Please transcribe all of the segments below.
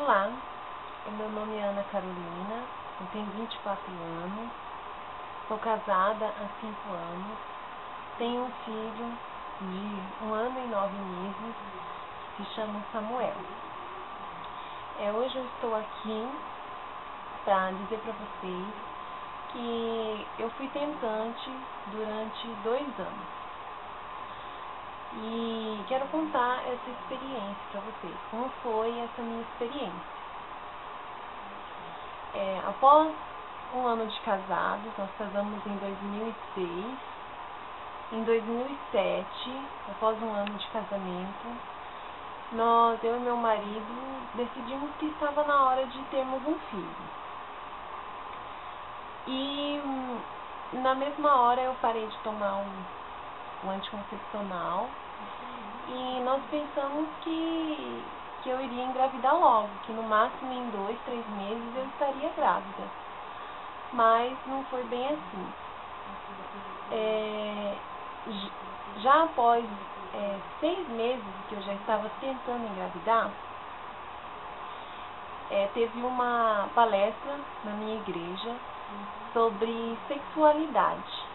Olá, o meu nome é Ana Carolina, eu tenho 24 anos, sou casada há 5 anos, tenho um filho de 1 ano e 9 meses, que se chama Samuel. Hoje eu estou aqui para dizer para vocês que eu fui tentante durante 2 anos. E quero contar essa experiência para vocês, como foi essa minha experiência. Após 1 ano de casados, nós casamos em 2006. Em 2007, após 1 ano de casamento, eu e meu marido decidimos que estava na hora de termos um filho. E na mesma hora eu parei de tomar um anticoncepcional e nós pensamos que eu iria engravidar logo, que no máximo em 2, 3 meses eu estaria grávida. Mas não foi bem assim. Já após 6 meses que eu já estava tentando engravidar, teve uma palestra na minha igreja sobre sexualidade,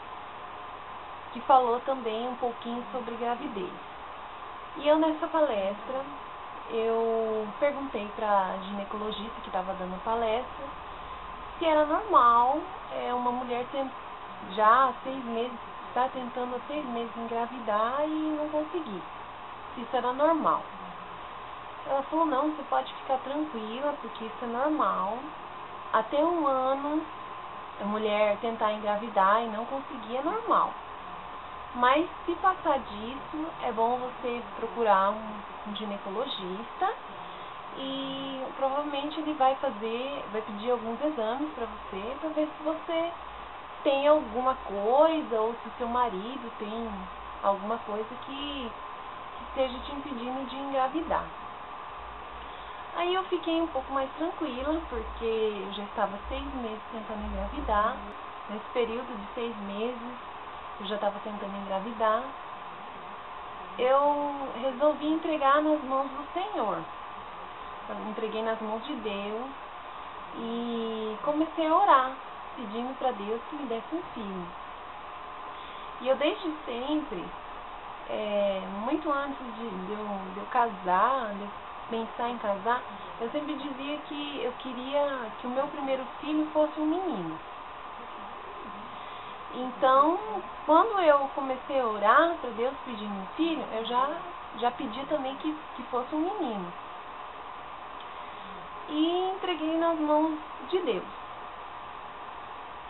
que falou também um pouquinho sobre gravidez. E eu nessa palestra, eu perguntei para a ginecologista que estava dando a palestra se era normal uma mulher já há 6 meses, está tentando há 6 meses engravidar e não conseguir, se isso era normal. Ela falou, não, você pode ficar tranquila, porque isso é normal. Até 1 ano, a mulher tentar engravidar e não conseguir é normal. Mas se passar disso, é bom você procurar um ginecologista e provavelmente ele vai pedir alguns exames para ver se você tem alguma coisa ou se seu marido tem alguma coisa que esteja te impedindo de engravidar. Aí eu fiquei um pouco mais tranquila, porque eu já estava 6 meses tentando engravidar. Nesse período de 6 meses, eu já estava tentando engravidar. Eu resolvi entregar nas mãos do Senhor. Eu entreguei nas mãos de Deus e comecei a orar, pedindo para Deus que me desse um filho. E eu desde sempre, muito antes de eu casar, de eu pensar em casar, eu sempre dizia que eu queria que o meu primeiro filho fosse um menino. Então, quando eu comecei a orar para Deus pedindo um filho, eu já pedi também que fosse um menino. E entreguei nas mãos de Deus.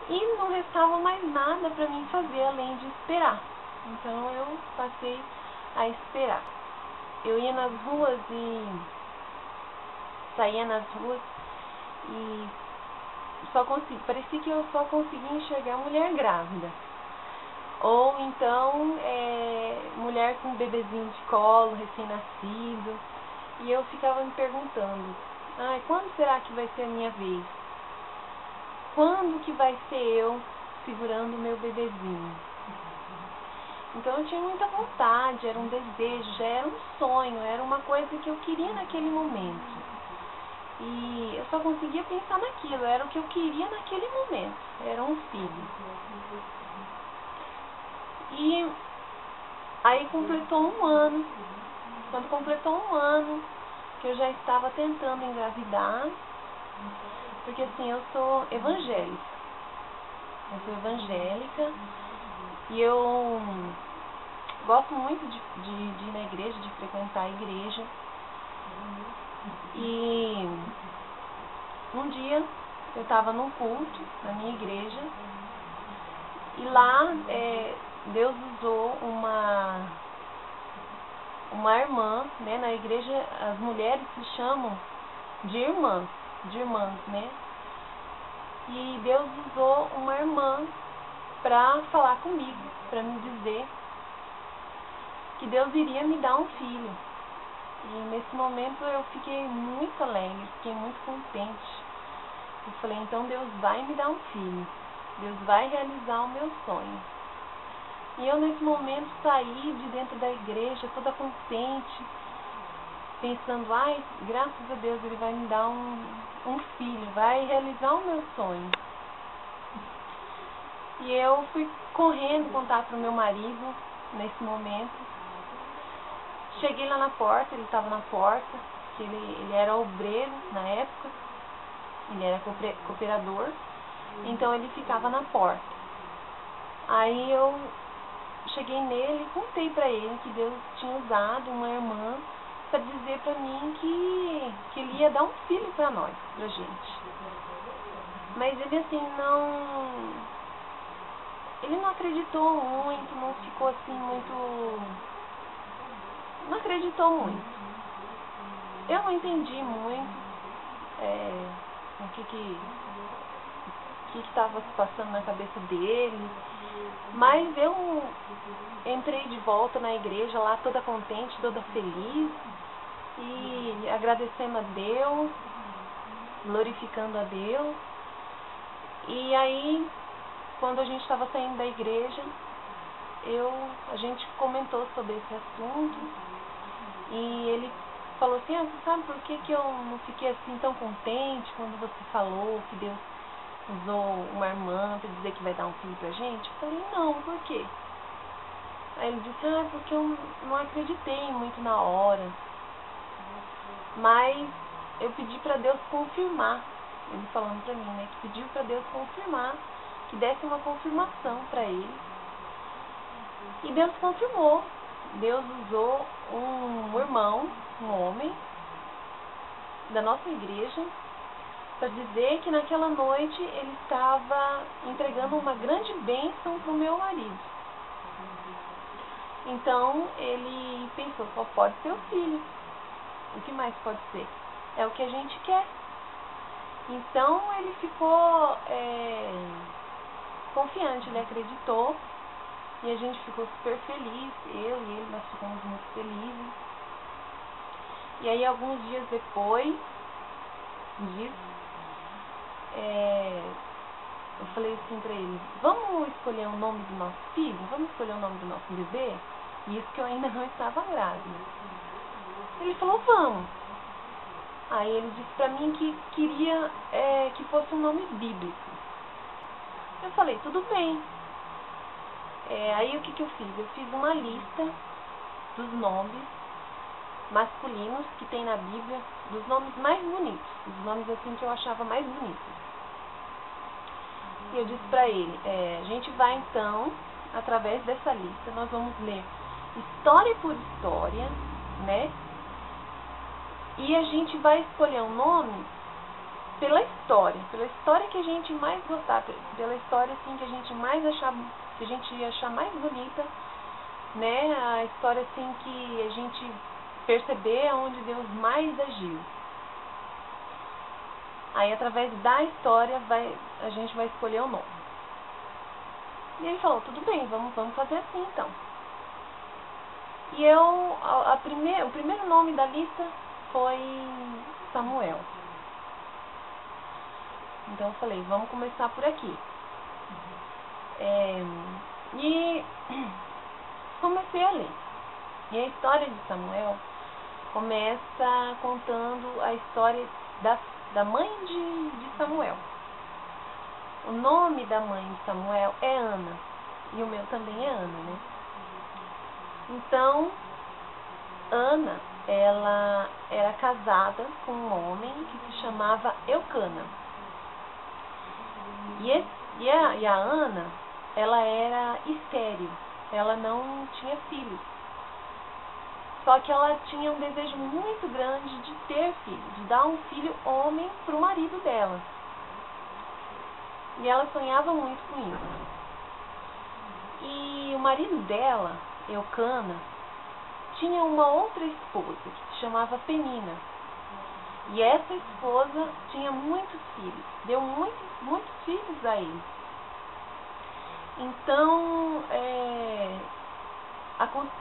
E não restava mais nada para mim fazer além de esperar. Então eu passei a esperar. Eu ia nas ruas e saía nas ruas e parecia que eu só conseguia enxergar mulher grávida. Ou então mulher com um bebezinho de colo, recém-nascido. E eu ficava me perguntando, quando será que vai ser a minha vez? Quando que vai ser eu segurando o meu bebezinho? Então eu tinha muita vontade, era um desejo, já era um sonho, era uma coisa que eu queria naquele momento. E eu só conseguia pensar naquilo, era o que eu queria naquele momento, era um filho. E aí completou 1 ano, quando completou 1 ano, que eu já estava tentando engravidar, porque assim, eu sou evangélica. E eu gosto muito de ir na igreja, de frequentar a igreja. E um dia eu estava num culto na minha igreja e lá Deus usou uma irmã, né? Na igreja as mulheres se chamam de irmãs, né? E Deus usou uma irmã para falar comigo, para me dizer que Deus iria me dar um filho. E nesse momento eu fiquei muito alegre, fiquei muito contente. Eu falei, então Deus vai me dar um filho, Deus vai realizar o meu sonho. E eu nesse momento saí de dentro da igreja toda contente, pensando, ai, graças a Deus ele vai me dar um filho, vai realizar o meu sonho. E eu fui correndo contar para o meu marido nesse momento. Cheguei lá na porta, ele estava na porta, que ele era obreiro na época, ele era cooperador, então ele ficava na porta. Aí eu cheguei nele e contei para ele que Deus tinha usado uma irmã para dizer para mim que ele ia dar um filho para nós, pra gente. Mas ele assim, ele não acreditou muito, não ficou assim muito, não acreditou muito. Eu não entendi muito o que estava se passando na cabeça dele, mas eu entrei de volta na igreja lá toda contente, toda feliz e agradecendo a Deus, glorificando a Deus. E aí, quando a gente estava saindo da igreja, a gente comentou sobre esse assunto e ele falou assim, você sabe por que eu não fiquei assim tão contente quando você falou que Deus usou uma irmã para dizer que vai dar um filho pra gente? Eu falei, não, por quê? Aí ele disse, porque eu não acreditei muito na hora, mas eu pedi para Deus confirmar, ele falando pra mim, né, que pediu para Deus confirmar, que desse uma confirmação para ele, e Deus confirmou. Deus usou um irmão, um homem da nossa igreja, para dizer que naquela noite ele estava entregando uma grande bênção para o meu marido. Então ele pensou, só pode ser o filho. O que mais pode ser? É o que a gente quer. Então ele ficou confiante, ele acreditou e a gente ficou super feliz, eu e ele, nós ficamos muito felizes. E aí alguns dias depois disso, eu falei assim pra ele, vamos escolher o nome do nosso filho? Vamos escolher o nome do nosso bebê? E isso que eu ainda não estava grávida. Ele falou, vamos. Aí ele disse pra mim que queria que fosse um nome bíblico. Eu falei, tudo bem. Aí o que eu fiz? Eu fiz uma lista dos nomes masculinos que tem na Bíblia, dos nomes mais bonitos, dos nomes assim que eu achava mais bonitos. E eu disse pra ele, a gente vai então, através dessa lista, nós vamos ler história por história, né? E a gente vai escolher um nome pela história que a gente mais gostar, pela história assim que a gente mais achar, que a gente ia achar mais bonita, né? A história assim que a gente perceber onde Deus mais agiu. Aí através da história a gente vai escolher o nome. E ele falou, tudo bem, vamos fazer assim então. E o primeiro nome da lista foi Samuel. Então eu falei, vamos começar por aqui. E comecei a ler. E a história de Samuel começa contando a história da mãe de Samuel. O nome da mãe de Samuel é Ana. E o meu também é Ana, né? Então, Ana, ela era casada com um homem que se chamava Eucana. E a Ana, ela era estéril. Ela não tinha filhos. Só que ela tinha um desejo muito grande de ter filho, de dar um filho homem para o marido dela. E ela sonhava muito com isso. E o marido dela, Eucana, tinha uma outra esposa que se chamava Penina. E essa esposa tinha muitos filhos, deu muitos filhos a ele. Então,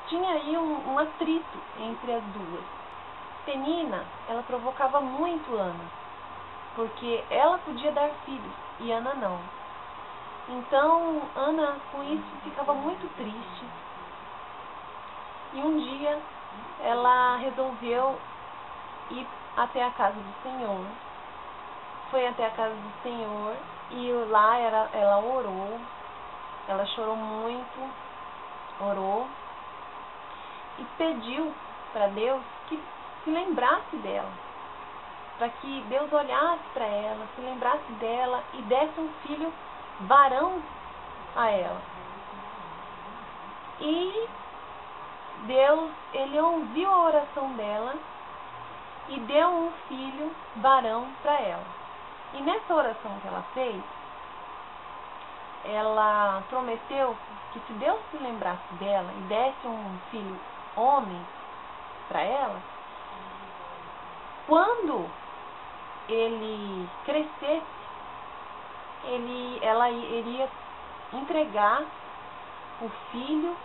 tinha aí um atrito entre as duas. Penina, ela provocava muito Ana, porque ela podia dar filhos e Ana não. Então, Ana, com isso, ficava muito triste. E um dia, ela resolveu ir até a casa do Senhor. Foi até a casa do Senhor e lá ela orou, ela chorou muito, orou e pediu para Deus que se lembrasse dela, para que Deus olhasse para ela, se lembrasse dela e desse um filho varão a ela. E Deus, ele ouviu a oração dela e deu um filho varão para ela. E nessa oração que ela fez, ela prometeu que se Deus se lembrasse dela e desse um filho homem para ela, quando ele crescesse, ela iria entregar o filho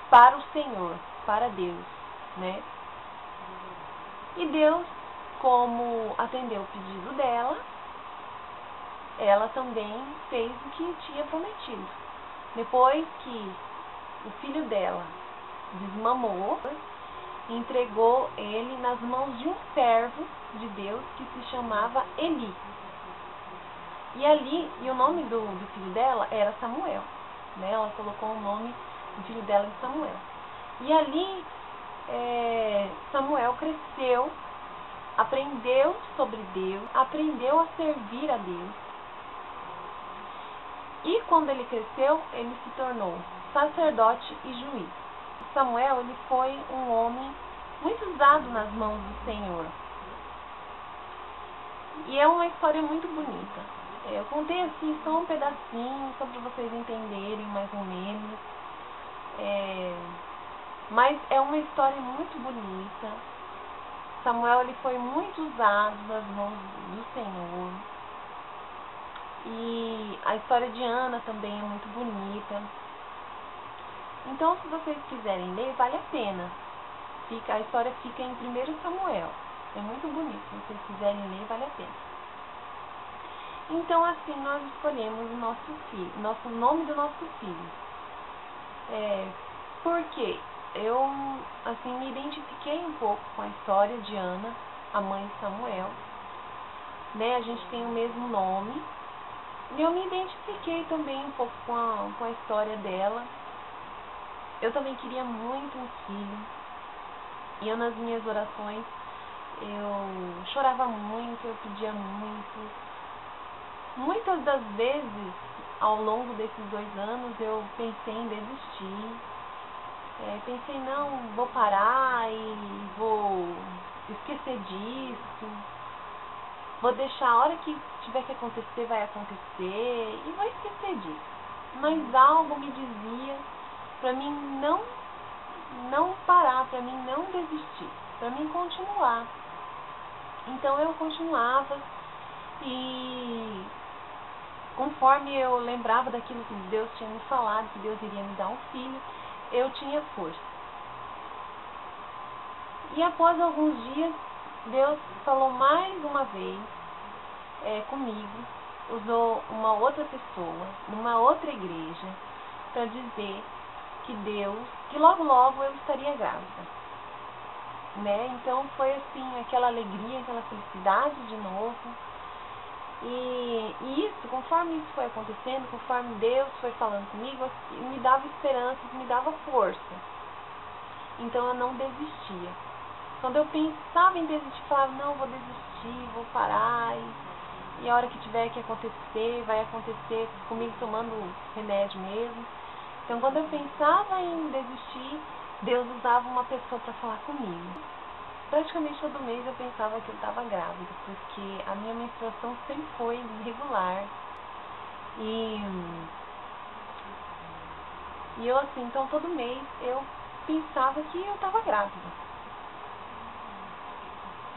para o Senhor, para Deus, né? E Deus, como atendeu o pedido dela, ela também fez o que tinha prometido. Depois que o filho dela desmamou, entregou ele nas mãos de um servo de Deus que se chamava Eli. E o nome do filho dela era Samuel, né? Ela colocou o nome do filho dela em Samuel. E ali Samuel cresceu, aprendeu sobre Deus, aprendeu a servir a Deus. E quando ele cresceu, ele se tornou sacerdote e juiz. Samuel, ele foi um homem muito usado nas mãos do Senhor. E é uma história muito bonita. Eu contei assim só um pedacinho, só para vocês entenderem mais ou menos. Mas é uma história muito bonita. Samuel, ele foi muito usado nas mãos do Senhor. E a história de Ana também é muito bonita. Então, se vocês quiserem ler, vale a pena. A história fica em 1 Samuel. É muito bonito. Se vocês quiserem ler, vale a pena. Então, assim, nós escolhemos o nosso filho, o nome do nosso filho. Porque eu, assim, me identifiquei um pouco com a história de Ana, a mãe de Samuel. Né? A gente tem o mesmo nome. E eu me identifiquei também um pouco com a história dela. Eu também queria muito um filho. E eu, nas minhas orações, eu chorava muito, eu pedia muito. Muitas das vezes, ao longo desses 2 anos, eu pensei em desistir. Pensei, não, vou parar e vou esquecer disso. Vou deixar, a hora que tiver que acontecer, vai acontecer. E vou esquecer disso. Mas algo me dizia para mim não parar, para mim não desistir, para mim continuar. Então eu continuava e conforme eu lembrava daquilo que Deus tinha me falado, que Deus iria me dar um filho, eu tinha força. E após alguns dias, Deus falou mais uma vez comigo, usou uma outra pessoa, numa outra igreja, para dizer que logo logo eu estaria grávida. Né? Então foi assim, aquela alegria, aquela felicidade de novo. E isso, conforme isso foi acontecendo, conforme Deus foi falando comigo, me dava esperança, me dava força. Então eu não desistia. Quando eu pensava em desistir, falava, não, vou desistir, vou parar. E a hora que tiver que acontecer, vai acontecer comigo tomando remédio mesmo. Então quando eu pensava em desistir, Deus usava uma pessoa para falar comigo. Praticamente todo mês eu pensava que eu estava grávida, porque a minha menstruação sempre foi irregular. E eu assim, então todo mês eu pensava que eu estava grávida.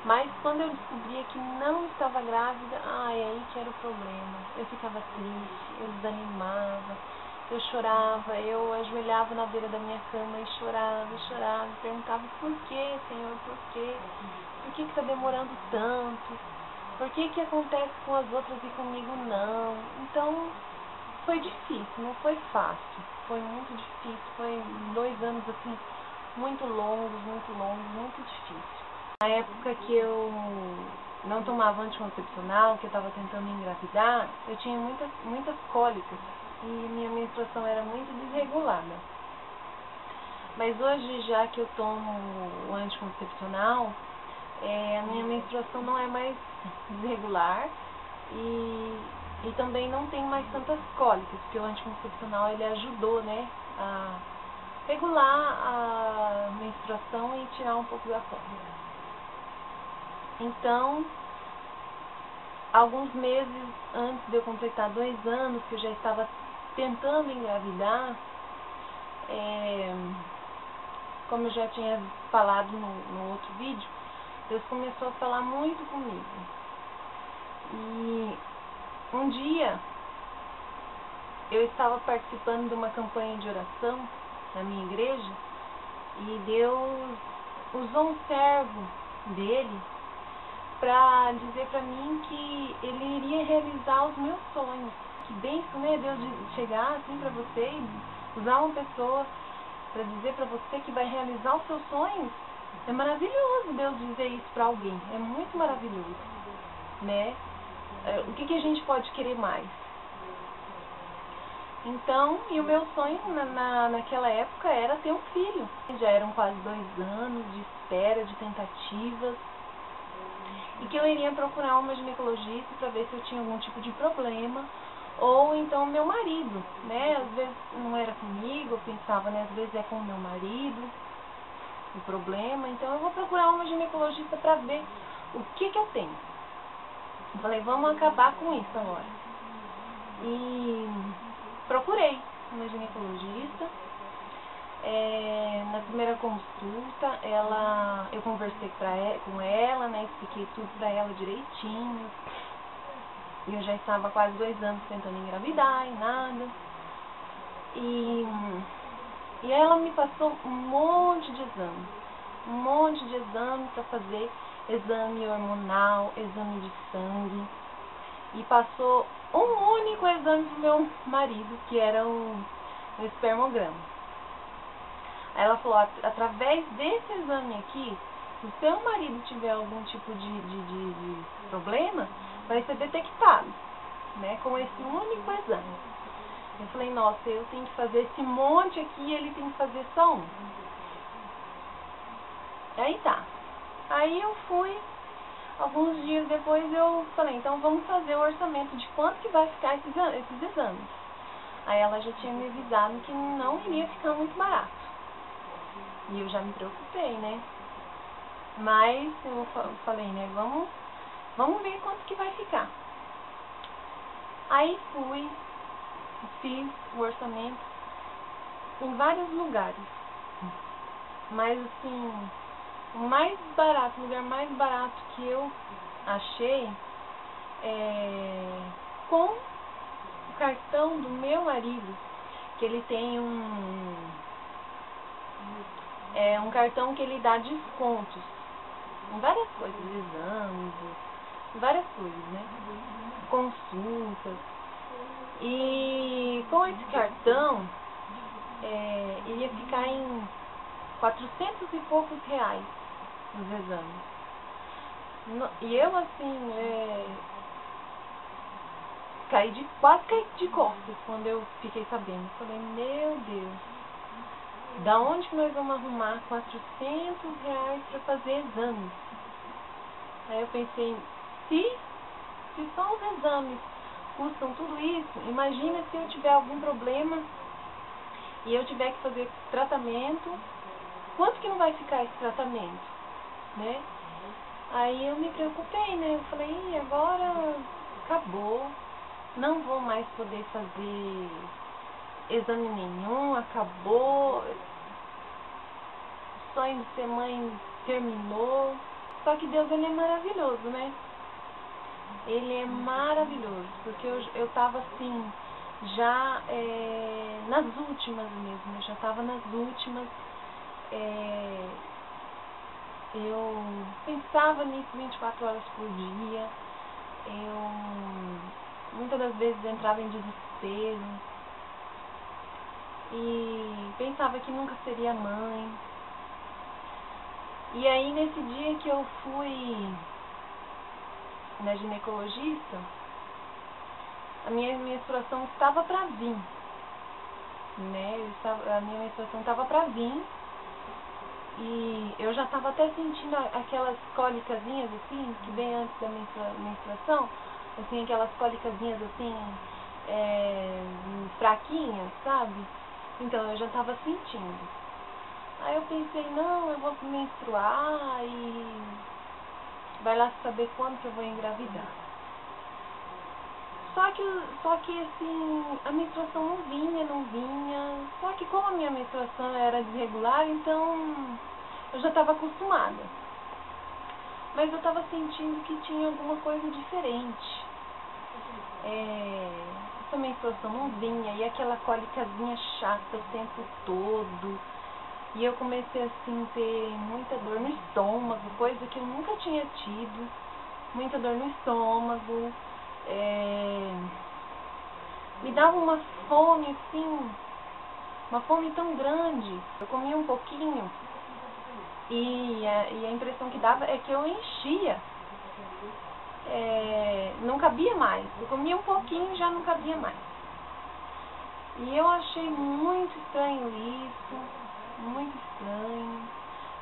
Mas quando eu descobria que não estava grávida, aí que era o problema. Eu ficava triste, eu desanimava, eu chorava, eu ajoelhava na beira da minha cama e chorava, e perguntava, por que, Senhor, por quê? Por que está demorando tanto? Por que acontece com as outras e comigo não? Então, foi difícil, não foi fácil. Foi muito difícil, foi 2 anos assim, muito longos, muito difícil. Na época que eu não tomava anticoncepcional, que eu estava tentando engravidar, eu tinha muitas cólicas e minha menstruação era muito desregulada. Mas hoje, já que eu tomo o anticoncepcional, a minha menstruação não é mais desregular e também não tem mais tantas cólicas, porque o anticoncepcional ele ajudou, né, a regular a menstruação e tirar um pouco da cólica. Então, alguns meses antes de eu completar 2 anos, que eu já estava tentando engravidar, como eu já tinha falado no outro vídeo, Deus começou a falar muito comigo. E um dia, eu estava participando de uma campanha de oração na minha igreja, e Deus usou um servo dele para dizer para mim que ele iria realizar os meus sonhos. Que bênção, né? Deus chegar assim para você e usar uma pessoa para dizer para você que vai realizar os seus sonhos. É maravilhoso Deus dizer isso para alguém. É muito maravilhoso, né? O que a gente pode querer mais? Então, e o meu sonho naquela época era ter um filho. Já eram quase 2 anos de espera, de tentativas. E que eu iria procurar uma ginecologista para ver se eu tinha algum tipo de problema, ou então meu marido, né? Às vezes não era comigo, eu pensava, né? Às vezes é com o meu marido o problema, então eu vou procurar uma ginecologista para ver o que eu tenho. Eu falei, vamos acabar com isso agora. E procurei uma ginecologista. Na primeira consulta, eu conversei com ela, né, expliquei tudo pra ela direitinho. E eu já estava há quase 2 anos tentando engravidar e nada. E aí ela me passou um monte de exame para fazer, exame hormonal, exame de sangue. E passou um único exame pro meu marido, que era o espermograma. Aí ela falou, através desse exame aqui, se o seu marido tiver algum tipo de problema, vai ser detectado, né, com esse único exame. Eu falei, nossa, eu tenho que fazer esse monte aqui e ele tem que fazer só um. Aí tá. Aí eu fui, alguns dias depois eu falei, então vamos fazer o orçamento de quanto que vai ficar esses exames. Aí ela já tinha me avisado que não iria ficar muito barato. E eu já me preocupei, né? Mas eu falei, né, vamos ver quanto que vai ficar. Aí fui, fiz o orçamento em vários lugares. Mas assim, o lugar mais barato que eu achei com o cartão do meu marido, que ele tem um cartão que ele dá descontos em várias coisas, exames, várias coisas, né? Consultas. E com esse cartão, iria ficar em 400 e poucos reais os exames. E eu, assim, quase caí de costas quando eu fiquei sabendo. Falei, meu Deus, da onde que nós vamos arrumar 400 reais para fazer exames? Aí eu pensei, se só os exames custam tudo isso, imagina se eu tiver algum problema e eu tiver que fazer tratamento, quanto que não vai ficar esse tratamento, né? Aí eu me preocupei, né? Eu falei, agora acabou, não vou mais poder fazer exame nenhum, acabou, o sonho de ser mãe terminou. Só que Deus, ele é maravilhoso, né? Ele é maravilhoso, porque eu tava assim, já nas últimas mesmo, eu já tava nas últimas, eu pensava nisso 24 horas por dia, eu muitas das vezes entrava em desespero e pensava que nunca seria mãe. E aí, nesse dia que eu fui na ginecologista, a minha menstruação estava para vir, né? A minha menstruação estava para vir e eu já estava até sentindo aquelas cólicazinhas assim, que vem antes da menstruação, assim, aquelas cólicazinhas assim, fraquinhas, sabe? Então eu já estava sentindo. Aí eu pensei, não, eu vou menstruar e vai lá saber quando que eu vou engravidar. Só que assim, a menstruação não vinha. Só que como a minha menstruação era desregular, então eu já estava acostumada. Mas eu estava sentindo que tinha alguma coisa diferente. Essa menstruação não vinha, e aquela cólicazinha chata o tempo todo. E eu comecei assim a ter muita dor no estômago, coisa que eu nunca tinha tido. Muita dor no estômago. Me dava uma fome assim, uma fome tão grande. Eu comia um pouquinho e a impressão que dava é que eu enchia. Não cabia mais. Eu comia um pouquinho e já não cabia mais. E eu achei muito estranho isso, muito estranho.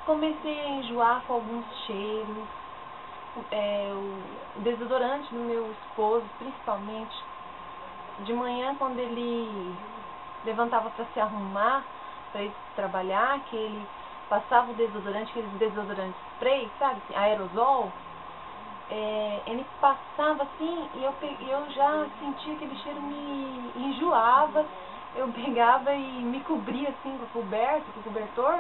Comecei a enjoar com alguns cheiros. O desodorante do meu esposo, principalmente, de manhã, quando ele levantava para se arrumar, para ir trabalhar, que ele passava o desodorante, aqueles desodorantes spray, sabe, aerosol, ele passava assim e eu já sentia aquele cheiro, me enjoava. Eu pegava e me cobria assim com o cobertor,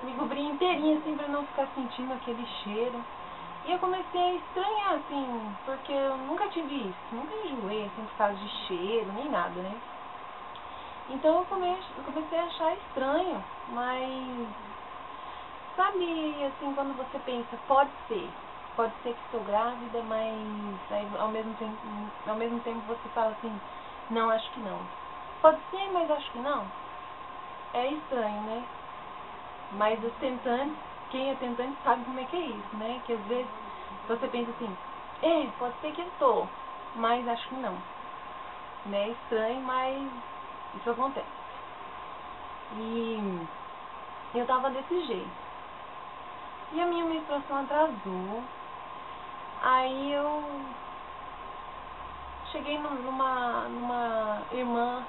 me cobria inteirinha assim para não ficar sentindo aquele cheiro. E eu comecei a estranhar, assim, porque eu nunca tive isso, nunca enjoei, assim, por causa de cheiro, nem nada, né? Então eu comecei a achar estranho, mas, sabe, assim, quando você pensa, pode ser que estou grávida, mas aí, ao mesmo tempo você fala assim, não, acho que não. Pode ser, mas acho que não. É estranho, né? Mas os tentantes, quem é tentante sabe como é que é isso, né? Que às vezes você pensa assim, pode ser que eu tô, mas acho que não. Né? É estranho, mas isso acontece. E eu tava desse jeito. E a minha menstruação atrasou. Aí eu cheguei numa irmã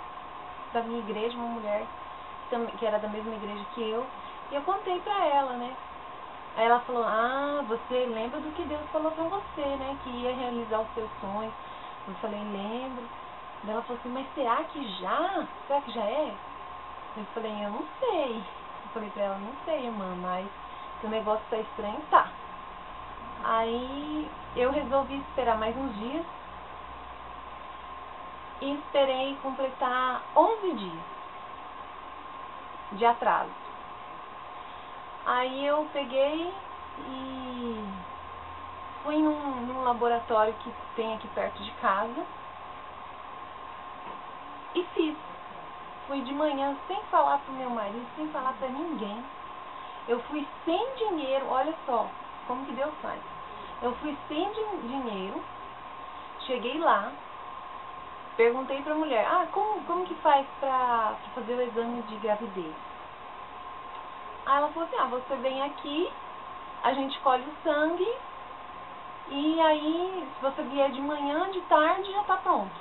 da minha igreja, uma mulher que era da mesma igreja que eu, e eu contei pra ela, né? Aí ela falou, você lembra do que Deus falou pra você, né? Que ia realizar os seus sonhos. Eu falei, lembro. Ela falou assim, mas será que já? Será que já é? Eu falei, eu não sei. Eu falei pra ela, não sei, irmã, mas se o negócio tá estranho, tá. Aí eu resolvi esperar mais uns dias e esperei completar 11 dias de atraso. Aí eu peguei e fui num laboratório que tem aqui perto de casa e fiz. Fui de manhã sem falar pro meu marido, sem falar pra ninguém. Eu fui sem dinheiro, olha só como que Deus faz. Eu fui sem dinheiro, cheguei lá, perguntei pra mulher, como que faz pra fazer o exame de gravidez? Aí ela falou assim, você vem aqui, a gente colhe o sangue, e aí, se você vier de manhã, de tarde, já tá pronto.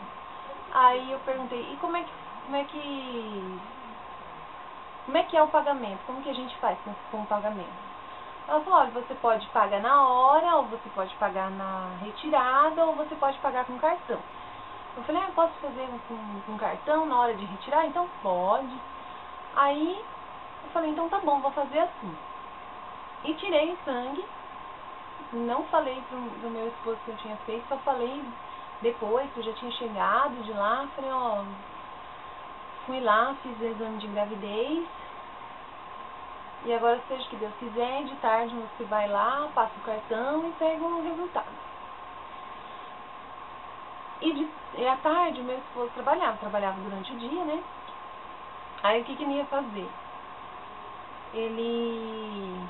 Aí eu perguntei, e como é que é o pagamento? Como que a gente faz com o pagamento? Ela falou, olha, você pode pagar na hora, ou você pode pagar na retirada, ou você pode pagar com cartão. Eu falei, posso fazer com cartão na hora de retirar? Então pode. Aí eu falei, então tá bom, vou fazer assim. E tirei sangue. Não falei pro meu esposo que eu tinha feito, só falei depois que eu já tinha chegado de lá. Falei, fui lá, fiz o exame de gravidez. E agora, seja o que Deus quiser, de tarde você vai lá, passa o cartão e pega o resultado. E à tarde o meu esposo trabalhava durante o dia, né? Aí o que ele ia fazer? Ele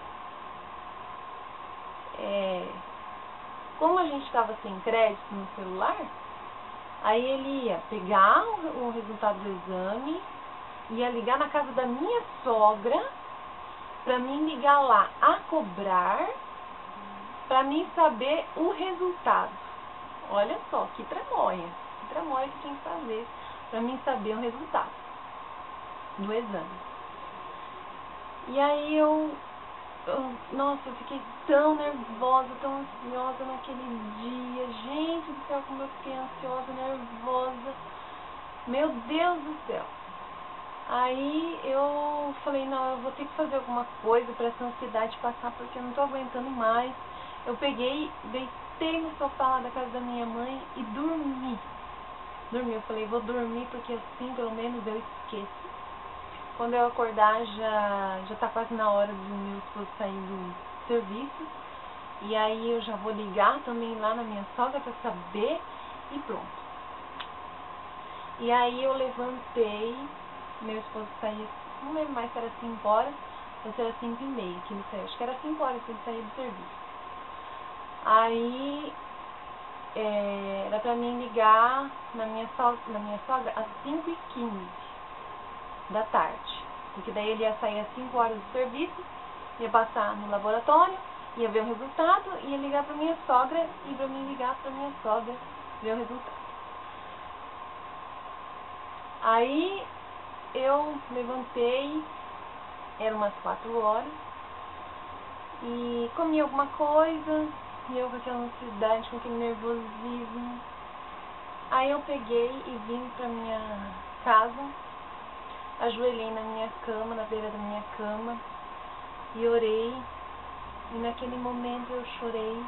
como a gente estava sem crédito no celular, aí ele ia pegar o resultado do exame, ia ligar na casa da minha sogra, para mim ligar lá a cobrar, para mim saber o resultado. Olha só, que tramóia que tinha que fazer para mim saber o resultado do exame. E aí nossa, eu fiquei tão nervosa, tão ansiosa naquele dia. Gente do céu, como eu fiquei ansiosa, nervosa. Meu Deus do céu. Aí eu falei, não, eu vou ter que fazer alguma coisa para essa ansiedade passar, porque eu não tô aguentando mais. Eu peguei, deitei no sofá lá da casa da minha mãe e dormi. Eu falei, vou dormir porque assim pelo menos eu esqueço. Quando eu acordar já tá quase na hora do meu esposo sair do serviço. E aí eu já vou ligar também lá na minha sogra para saber e pronto. E aí eu levantei, meu esposo saía, não lembro mais se era 5 horas ou se era 5:30 que ele saiu. Acho que era 5 horas que ele saía do serviço. Aí era pra mim ligar na minha sogra às 5:15 da tarde. Porque daí ele ia sair às 5 horas do serviço, ia passar no laboratório, ia ver o resultado, ia ligar pra minha sogra e pra mim ligar pra minha sogra ver o resultado. Aí eu levantei, eram umas 4 horas, e comi alguma coisa, e eu com aquela ansiedade, com aquele nervosismo. Aí eu peguei e vim pra minha casa, ajoelhei na minha cama, na beira da minha cama, e orei. E naquele momento eu chorei,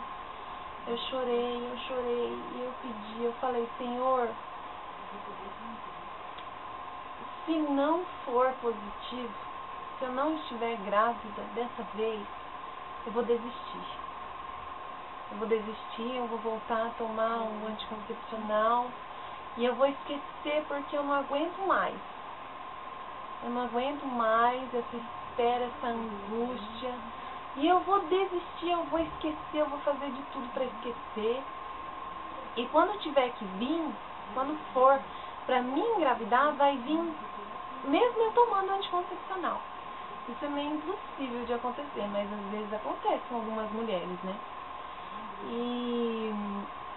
e eu pedi, eu falei, Senhor, se não for positivo, se eu não estiver grávida dessa vez, eu vou desistir. Eu vou voltar a tomar um anticoncepcional e eu vou esquecer porque eu não aguento mais. Eu não aguento mais essa espera, essa angústia. E eu vou desistir, eu vou esquecer, eu vou fazer de tudo para esquecer. E quando tiver que vir, quando for para mim engravidar, vai vir mesmo eu tomando anticoncepcional. Isso é meio impossível de acontecer, mas às vezes acontece com algumas mulheres, né? E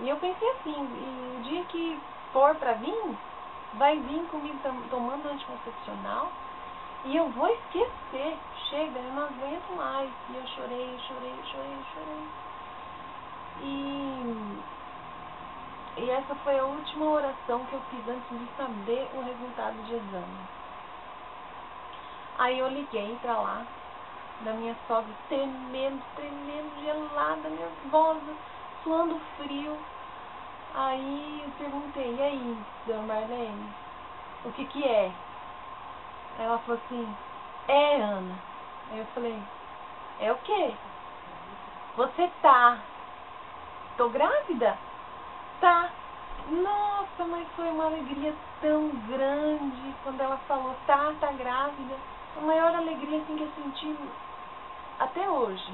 eu pensei assim, e o dia que for pra vir, vai vir comigo tomando anticoncepcional e eu vou esquecer. Chega, eu não aguento mais. E eu chorei. E essa foi a última oração que eu fiz antes de saber o resultado de exame. Aí eu liguei pra lá, da minha sogra, tremendo, gelada, nervosa, suando frio. Aí eu perguntei, e aí, dona Marlene, o que é? Ela falou assim, Ana. Aí eu falei, é o quê? Você tá? Tô grávida? Tá. Nossa, mas foi uma alegria tão grande quando ela falou, tá grávida. A maior alegria assim que eu senti até hoje.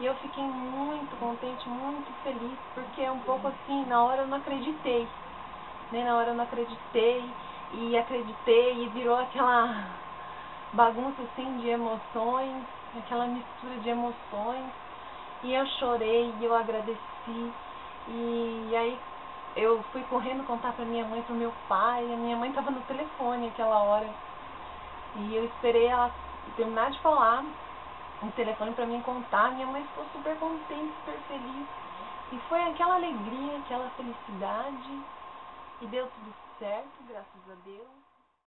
E eu fiquei muito contente, muito feliz, porque é um pouco assim, na hora eu não acreditei, né? Na hora eu não acreditei e virou aquela bagunça assim de emoções, aquela mistura de emoções. E eu chorei, e eu agradeci, e aí eu fui correndo contar pra minha mãe, pro meu pai. A minha mãe tava no telefone aquela hora, e eu esperei ela terminar de falar no telefone pra mim contar. Minha mãe ficou super contente, super feliz, e foi aquela alegria, aquela felicidade, e deu tudo certo, graças a Deus.